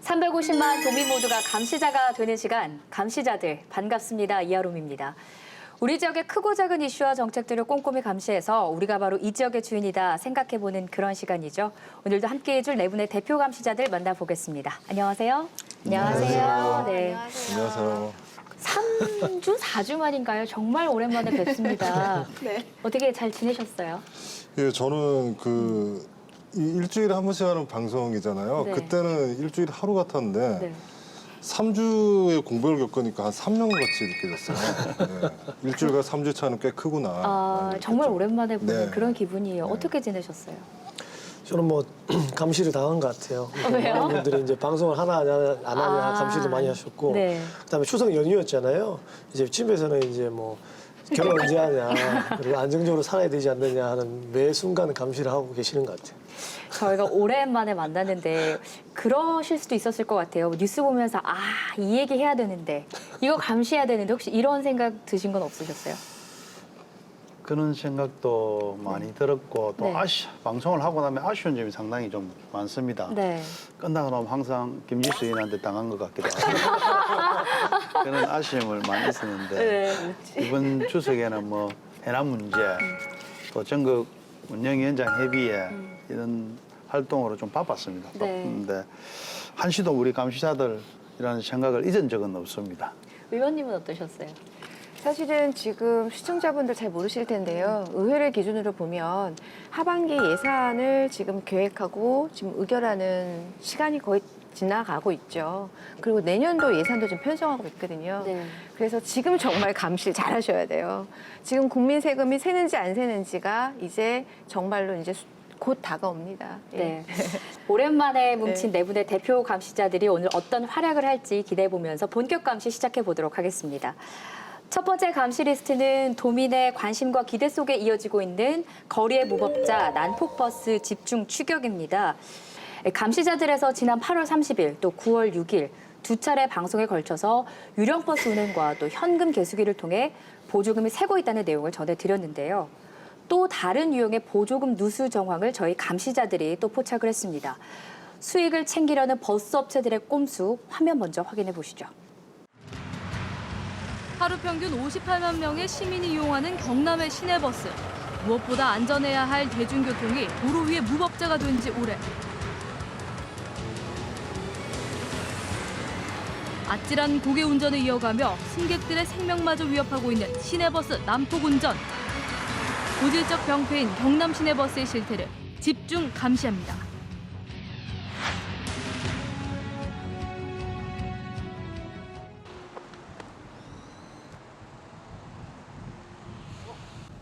350만 도민 모두가 감시자가 되는 시간, 감시자들 반갑습니다. 이하롬입니다. 우리 지역의 크고 작은 이슈와 정책들을 꼼꼼히 감시해서 우리가 바로 이 지역의 주인이다 생각해보는 그런 시간이죠. 오늘도 함께해 줄 네 분의 대표 감시자들 만나보겠습니다. 안녕하세요. 안녕하세요. 네. 안녕하세요. 3주, 4주 만인가요? 정말 오랜만에 뵙습니다. 네. 어떻게 잘 지내셨어요? 예, 저는 일주일에 한 번씩 하는 방송이잖아요. 네. 그때는 일주일에 하루 같았는데 네. 3주의 공백을 겪으니까 한 3년 같이 느껴졌어요. 네. 일주일과 3주 차는 꽤 크구나. 아, 정말 오랜만에 보는 네. 그런 기분이에요. 네. 어떻게 지내셨어요? 저는 뭐 감시를 당한 것 같아요. 왜요? 많은 분들이 이제 방송을 하나 안 하냐 감시도 많이 하셨고, 네. 그다음에 추석 연휴였잖아요. 이제 집에서는 이제 뭐 결혼 언제 하냐, 그리고 안정적으로 살아야 되지 않느냐 하는 매 순간 감시를 하고 계시는 것 같아요. 저희가 오랜만에 만났는데 그러실 수도 있었을 것 같아요. 뉴스 보면서 이 얘기 해야 되는데 이거 감시해야 되는데 혹시 이런 생각 드신 건 없으셨어요? 그런 생각도 많이 들었고 또 네. 방송을 하고 나면 아쉬운 점이 상당히 좀 많습니다. 네. 끝나고 나면 항상 김지수 의원한테 당한 것 같기도 하고 그런 아쉬움을 많이 했었는데 네. 이번 추석에는 뭐 해남 문제 또 전국 운영위원장 협의회 이런 활동으로 좀 바빴습니다. 네. 바쁜데 한시도 우리 감시자들이라는 생각을 잊은 적은 없습니다. 의원님은 어떠셨어요? 사실은 지금 시청자분들 잘 모르실 텐데요. 의회를 기준으로 보면 하반기 예산을 지금 계획하고 지금 의결하는 시간이 거의 지나가고 있죠. 그리고 내년도 예산도 좀 편성하고 있거든요. 네. 그래서 지금 정말 감시를 잘 하셔야 돼요. 지금 국민 세금이 새는지 안 새는지가 이제 정말로 이제 곧 다가옵니다. 예. 네. 오랜만에 뭉친 네 분의 대표 감시자들이 오늘 어떤 활약을 할지 기대해 보면서 본격 감시 시작해 보도록 하겠습니다. 첫 번째 감시 리스트는 도민의 관심과 기대 속에 이어지고 있는 거리의 무법자 난폭버스 집중 추격입니다. 감시자들에서 지난 8월 30일 또 9월 6일 두 차례 방송에 걸쳐서 유령버스 운행과 또 현금 개수기를 통해 보조금이 새고 있다는 내용을 전해드렸는데요. 또 다른 유형의 보조금 누수 정황을 저희 감시자들이 또 포착을 했습니다. 수익을 챙기려는 버스 업체들의 꼼수 화면 먼저 확인해 보시죠. 하루 평균 58만 명의 시민이 이용하는 경남의 시내버스. 무엇보다 안전해야 할 대중교통이 도로 위에 무법자가 된 지 오래. 아찔한 고개 운전을 이어가며 승객들의 생명마저 위협하고 있는 시내버스 난폭 운전. 고질적 병폐인 경남 시내버스의 실태를 집중 감시합니다.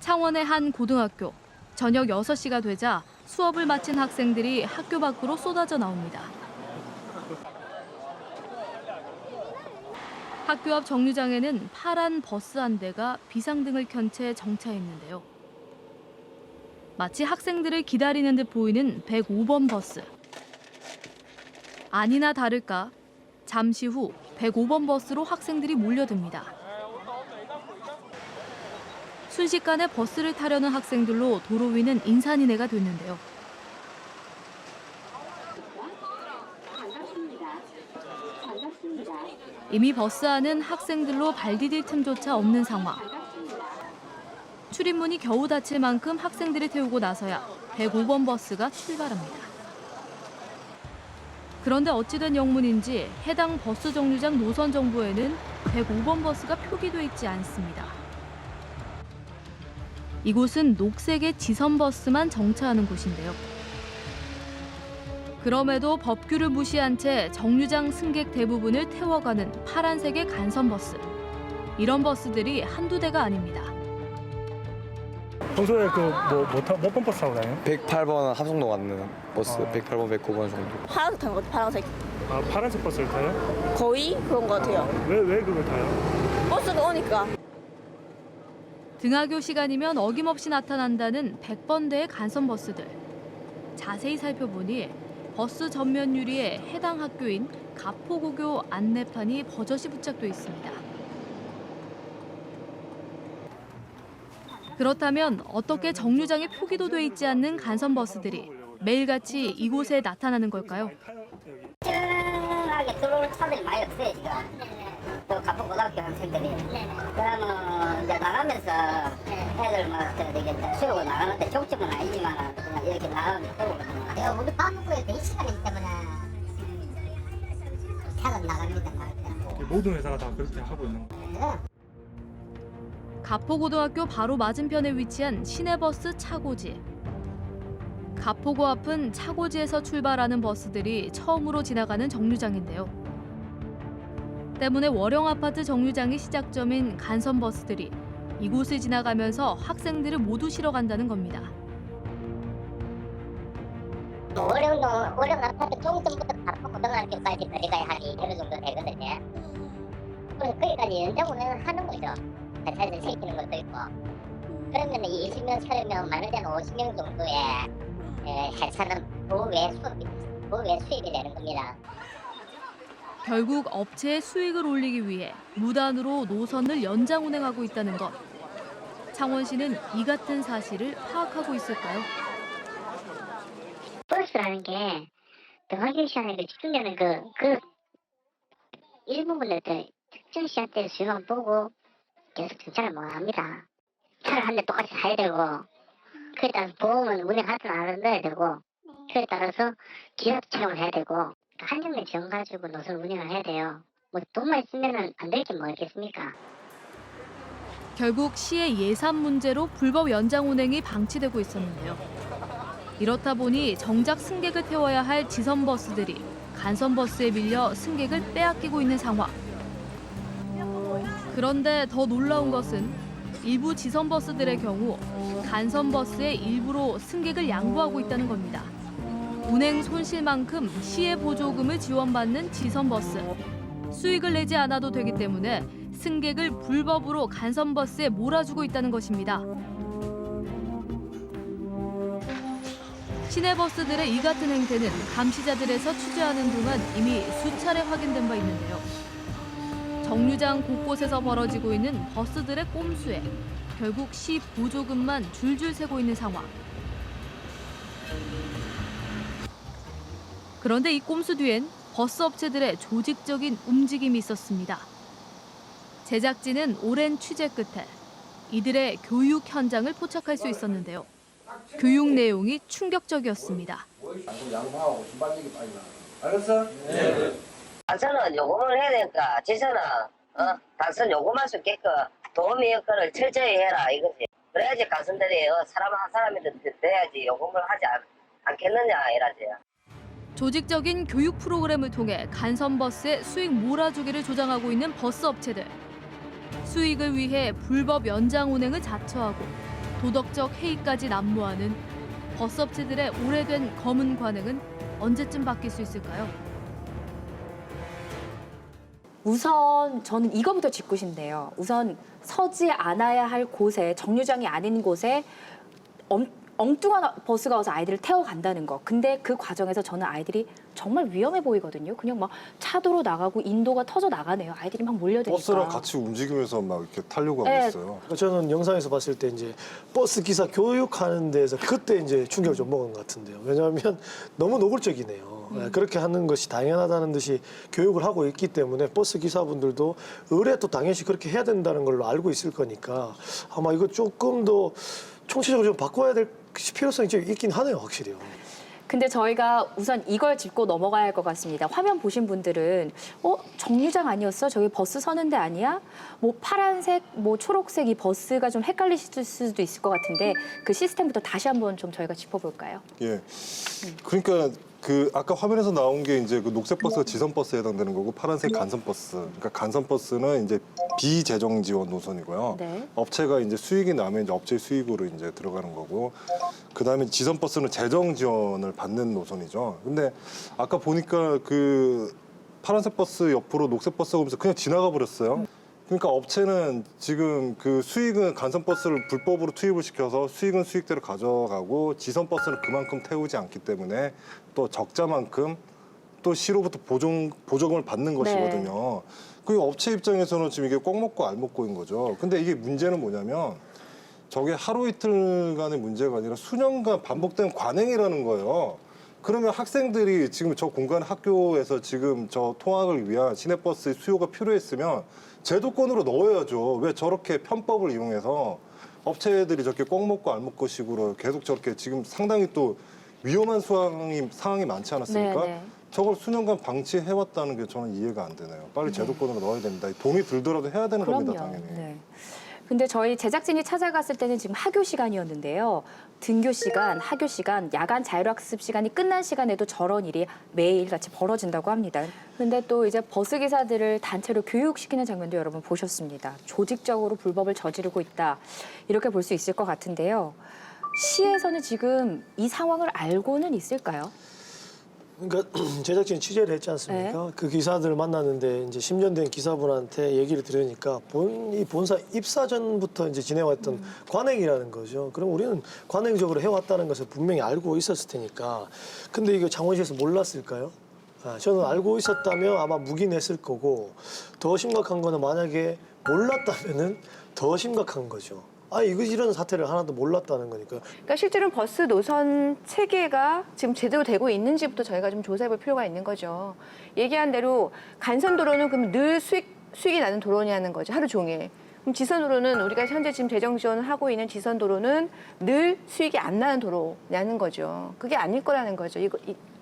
창원의 한 고등학교. 저녁 6시가 되자 수업을 마친 학생들이 학교 밖으로 쏟아져 나옵니다. 학교 앞 정류장에는 파란 버스 한 대가 비상등을 켠 채 정차했는데요. 마치 학생들을 기다리는 듯 보이는 105번 버스. 아니나 다를까 잠시 후 105번 버스로 학생들이 몰려듭니다. 순식간에 버스를 타려는 학생들로 도로 위는 인산인해가 됐는데요. 이미 버스 안은 학생들로 발 디딜 틈조차 없는 상황. 출입문이 겨우 닫힐 만큼 학생들이 태우고 나서야 105번 버스가 출발합니다. 그런데 어찌된 영문인지 해당 버스 정류장 노선 정보에는 105번 버스가 표기돼 있지 않습니다. 이곳은 녹색의 지선버스만 정차하는 곳인데요. 그럼에도 법규를 무시한 채 정류장 승객 대부분을 태워가는 파란색의 간선버스. 이런 버스들이 한두 대가 아닙니다. 평소에 몇 번 버스 타고 다녀요? 108번 합성동 갔는 버스, 108번, 109번 정도. 파란색 타는 것 같아요, 파란색. 아, 파란색 버스를 타요? 거의 그런 것 같아요. 왜 그걸 타요? 버스가 오니까. 등하교 시간이면 어김없이 나타난다는 100번대의 간선버스들. 자세히 살펴보니 버스 전면 유리에 해당 학교인 가포고교 안내판이 버젓이 부착돼 있습니다. 그렇다면 어떻게 정류장에 표기도 돼 있지 않는 간선버스들이 매일같이 이곳에 나타나는 걸까요? 없어요 지금. 또 가포고등학교 학생들이. 그러면 이제 나가면서 애들 막 저기 수요고 나가는데 족집은 아니지만 그냥 이렇게 나가면 되거든요. 우리 밥 먹고 있을 때 이 시간이기 때문에 차가 나갑니다. 모든 회사가 다 그렇게 하고 있는 거예요. 가포고등학교 바로 맞은편에 위치한 시내버스 차고지. 가포고 앞은 차고지에서 출발하는 버스들이 처음으로 지나가는 정류장인데요. 때문에 월영 아파트 정류장이 시작점인 간선버스들이 이곳을 지나가면서 학생들을 모두 실어 간다는 겁니다. 월영 아파트 종점부터 가포고등학교까지 거리가 한 2km 정도 되거든요. 그래서 거기까지 연장 운행을 하는 거죠. 배차를 시키는 것도 있고. 그러면 20명 차려면 많으면 50명 정도의 해차는 보외 수입이 되는 겁니다. 결국 업체의 수익을 올리기 위해 무단으로 노선을 연장 운행하고 있다는 것. 창원시는 이 같은 사실을 파악하고 있을까요? 버스라는 게 등하교 시간에 집중되는 그 일부분들 특정 시간대에 수요만 보고 계속 정차를 못 합니다. 차를 한 대 똑같이 사야 되고 그에 따라서 보험은 운행하든 안 해야 되고 그에 따라서 기업도 채용을 해야 되고 한정된 지원 가지고 노선 운행을 해야 돼요. 뭐 돈만 있으면 안 될지 뭐겠습니까? 결국 시의 예산 문제로 불법 연장 운행이 방치되고 있었는데요. 이렇다 보니 정작 승객을 태워야 할 지선버스들이 간선버스에 밀려 승객을 빼앗기고 있는 상황. 그런데 더 놀라운 것은 일부 지선버스들의 경우 간선버스에 일부로 승객을 양보하고 있다는 겁니다. 운행 손실만큼 시의 보조금을 지원받는 지선버스. 수익을 내지 않아도 되기 때문에 승객을 불법으로 간선버스에 몰아주고 있다는 것입니다. 시내버스들의 이 같은 행태는 감시자들에서 취재하는 동안 이미 수차례 확인된 바 있는데요. 정류장 곳곳에서 벌어지고 있는 버스들의 꼼수에 결국 시 보조금만 줄줄 새고 있는 상황. 그런데 이 꼼수 뒤엔 버스 업체들의 조직적인 움직임이 있었습니다. 제작진은 오랜 취재 끝에 이들의 교육 현장을 포착할 수 있었는데요. 교육 내용이 충격적이었습니다. 알겠어? 네. 당선은 요금을 해야 되니까 지선은 당선 요금할 수 있게끔 도우미 역할을 철저히 해라 이거지. 그래야지 당선들이 사람 한 사람이든 돼야지 요금을 하지 않겠느냐 이라지. 조직적인 교육 프로그램을 통해 간선버스의 수익 몰아주기를 조장하고 있는 버스 업체들. 수익을 위해 불법 연장 운행을 자처하고 도덕적 해이까지 난무하는 버스 업체들의 오래된 검은 관행은 언제쯤 바뀔 수 있을까요? 우선 저는 이거부터 짚고 싶네요. 우선 서지 않아야 할 곳에, 정류장이 아닌 곳에 엉뚱한 버스가 와서 아이들을 태워간다는 거. 근데 그 과정에서 저는 아이들이 정말 위험해 보이거든요. 그냥 막 차도로 나가고 인도가 터져 나가네요. 아이들이 막 몰려드니까. 버스랑 같이 움직이면서 막 이렇게 타려고 하고 네. 있어요. 저는 영상에서 봤을 때 이제 버스 기사 교육하는 데서 그때 이제 충격을 좀 먹은 것 같은데요. 왜냐하면 너무 노골적이네요. 그렇게 하는 것이 당연하다는 듯이 교육을 하고 있기 때문에 버스 기사분들도 의뢰 또 당연시 그렇게 해야 된다는 걸로 알고 있을 거니까 아마 이거 조금 더 총체적으로 좀 바꿔야 될 필요성이 좀 있긴 하네요, 확실히요. 근데 저희가 우선 이걸 짚고 넘어가야 할 것 같습니다. 화면 보신 분들은 정류장 아니었어? 저기 버스 서는 데 아니야? 뭐 파란색, 뭐 초록색 이 버스가 좀 헷갈리실 수도 있을 것 같은데 그 시스템부터 다시 한번 좀 저희가 짚어볼까요? 예. 그러니까 그 아까 화면에서 나온 게 이제 그 녹색 버스가 지선 버스에 해당되는 거고 파란색 간선 버스. 그러니까 간선 버스는 이제 비재정 지원 노선이고요. 네. 업체가 이제 수익이 나면 이제 업체 수익으로 이제 들어가는 거고. 그다음에 지선 버스는 재정 지원을 받는 노선이죠. 근데 아까 보니까 그 파란색 버스 옆으로 녹색 버스가 오면서 그냥 지나가 버렸어요. 그러니까 업체는 지금 그 수익은 간선 버스를 불법으로 투입을 시켜서 수익은 수익대로 가져가고 지선 버스는 그만큼 태우지 않기 때문에 또 적자만큼 또 시로부터 보조금을 받는 것이거든요. 그 업체 입장에서는 지금 이게 꼭 먹고 알 먹고인 거죠. 근데 이게 문제는 뭐냐면 저게 하루 이틀간의 문제가 아니라 수년간 반복된 관행이라는 거예요. 그러면 학생들이 지금 저 공간 학교에서 지금 저 통학을 위한 시내버스 수요가 필요했으면 제도권으로 넣어야죠. 왜 저렇게 편법을 이용해서 업체들이 저렇게 꼭 먹고 알 먹고 식으로 계속 저렇게 지금 상당히 또 위험한 상황이 많지 않았습니까? 네, 네. 저걸 수년간 방치해왔다는 게 저는 이해가 안 되네요. 빨리 제도권으로 넣어야 됩니다. 돈이 들더라도 해야 되는 겁니다, 당연히. 네. 근데 저희 제작진이 찾아갔을 때는 지금 학교 시간이었는데요. 등교 시간, 학교 시간, 야간 자율학습 시간이 끝난 시간에도 저런 일이 매일 같이 벌어진다고 합니다. 근데 또 이제 버스 기사들을 단체로 교육시키는 장면도 여러분 보셨습니다. 조직적으로 불법을 저지르고 있다. 이렇게 볼 수 있을 것 같은데요. 시에서는 지금 이 상황을 알고는 있을까요? 그러니까 제작진이 취재를 했지 않습니까? 그 기사들을 만났는데 이제 10년 된 기사분한테 얘기를 들으니까 이 본사 입사 전부터 이제 진행해왔던 관행이라는 거죠. 그럼 우리는 관행적으로 해왔다는 것을 분명히 알고 있었을 테니까. 근데 이거 창원시에서 몰랐을까요? 저는 알고 있었다면 아마 묵인했을 거고, 더 심각한 거는 만약에 몰랐다면은 더 심각한 거죠. 이런 사태를 하나도 몰랐다는 거니까요. 그러니까 실제로 버스 노선 체계가 지금 제대로 되고 있는지부터 저희가 좀 조사해 볼 필요가 있는 거죠. 얘기한 대로 간선도로는 그럼 늘 수익이 나는 도로냐는 거죠. 하루 종일. 그럼 지선도로는 우리가 현재 지금 재정 지원을 하고 있는 지선도로는 늘 수익이 안 나는 도로냐는 거죠. 그게 아닐 거라는 거죠.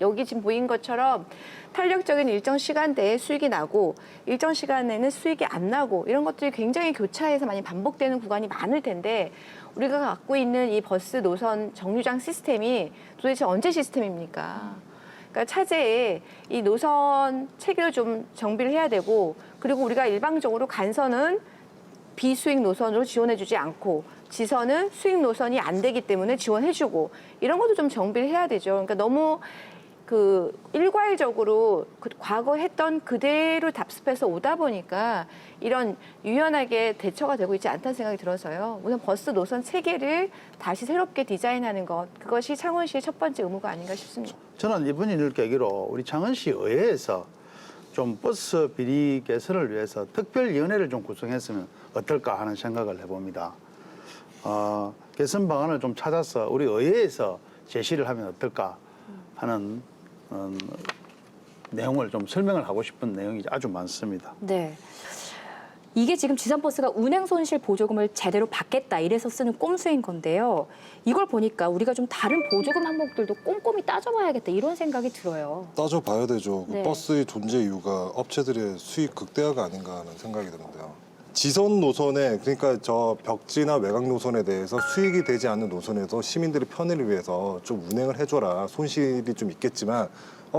여기 지금 보인 것처럼 탄력적인 일정 시간대에 수익이 나고 일정 시간에는 수익이 안 나고 이런 것들이 굉장히 교차해서 많이 반복되는 구간이 많을 텐데 우리가 갖고 있는 이 버스 노선 정류장 시스템이 도대체 언제 시스템입니까? 그러니까 차제에 이 노선 체계를 좀 정비를 해야 되고 그리고 우리가 일방적으로 간선은 비수익 노선으로 지원해주지 않고 지선은 수익 노선이 안 되기 때문에 지원해주고 이런 것도 좀 정비를 해야 되죠. 그러니까 너무 일괄적으로 과거 했던 그대로 답습해서 오다 보니까 이런 유연하게 대처가 되고 있지 않다는 생각이 들어서요. 우선 버스 노선 체계를 다시 새롭게 디자인하는 것, 그것이 창원시의 첫 번째 의무가 아닌가 싶습니다. 저는 이번 일을 계기로 우리 창원시 의회에서 좀 버스 비리 개선을 위해서 특별위원회를 좀 구성했으면 어떨까 하는 생각을 해봅니다. 개선 방안을 좀 찾아서 우리 의회에서 제시를 하면 어떨까 하는 내용을 좀 설명을 하고 싶은 내용이 아주 많습니다. 네. 이게 지금 지선버스가 운행 손실 보조금을 제대로 받겠다 이래서 쓰는 꼼수인 건데요. 이걸 보니까 우리가 좀 다른 보조금 항목들도 꼼꼼히 따져봐야겠다 이런 생각이 들어요. 따져봐야 되죠. 네. 버스의 존재 이유가 업체들의 수익 극대화가 아닌가 하는 생각이 드는데요. 지선 노선에 그러니까 저 벽지나 외곽 노선에 대해서 수익이 되지 않는 노선에서 시민들의 편의를 위해서 좀 운행을 해줘라. 손실이 좀 있겠지만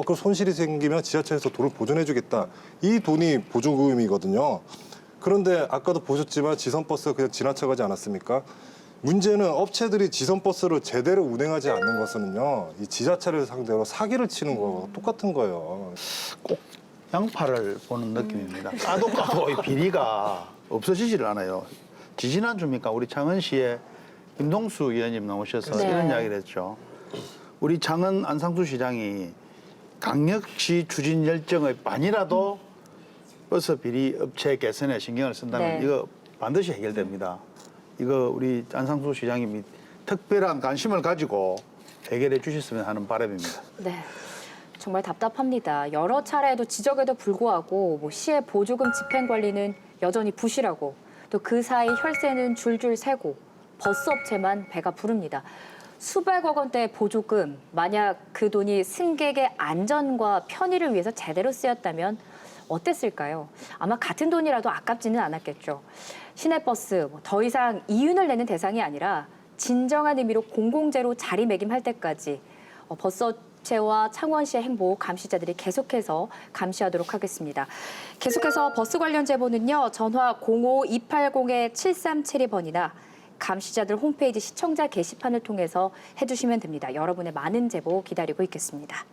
그 손실이 생기면 지하철에서 돈을 보존해주겠다. 이 돈이 보조금이거든요. 그런데 아까도 보셨지만 지선버스가 그냥 지나쳐가지 않았습니까? 문제는 업체들이 지선버스를 제대로 운행하지 않는 것은요. 이 지자체를 상대로 사기를 치는 거와 똑같은 거예요. 꼭 양파를 보는 느낌입니다. 까도 까도 이 비리가 없어지질 않아요. 지지난주입니까? 우리 창원시에 김동수 의원님 나오셔서 네. 이런 이야기를 했죠. 우리 창원 안상수 시장이 강력시 추진 열정의 반이라도 버스 비리 업체 개선에 신경을 쓴다면 네. 이거 반드시 해결됩니다. 이거 우리 안상수 시장님이 특별한 관심을 가지고 해결해 주셨으면 하는 바람입니다. 네. 정말 답답합니다. 여러 차례도 지적에도 불구하고 시의 보조금 집행 관리는 여전히 부실하고 또 그 사이 혈세는 줄줄 새고 버스 업체만 배가 부릅니다. 수백억 원대의 보조금, 만약 그 돈이 승객의 안전과 편의를 위해서 제대로 쓰였다면 어땠을까요? 아마 같은 돈이라도 아깝지는 않았겠죠. 시내버스 더 이상 이윤을 내는 대상이 아니라 진정한 의미로 공공재로 자리매김할 때까지 버스 업체와 창원시의 행보 감시자들이 계속해서 감시하도록 하겠습니다. 계속해서 버스 관련 제보는요. 전화 05280-7372번이나 감시자들 홈페이지 시청자 게시판을 통해서 해주시면 됩니다. 여러분의 많은 제보 기다리고 있겠습니다.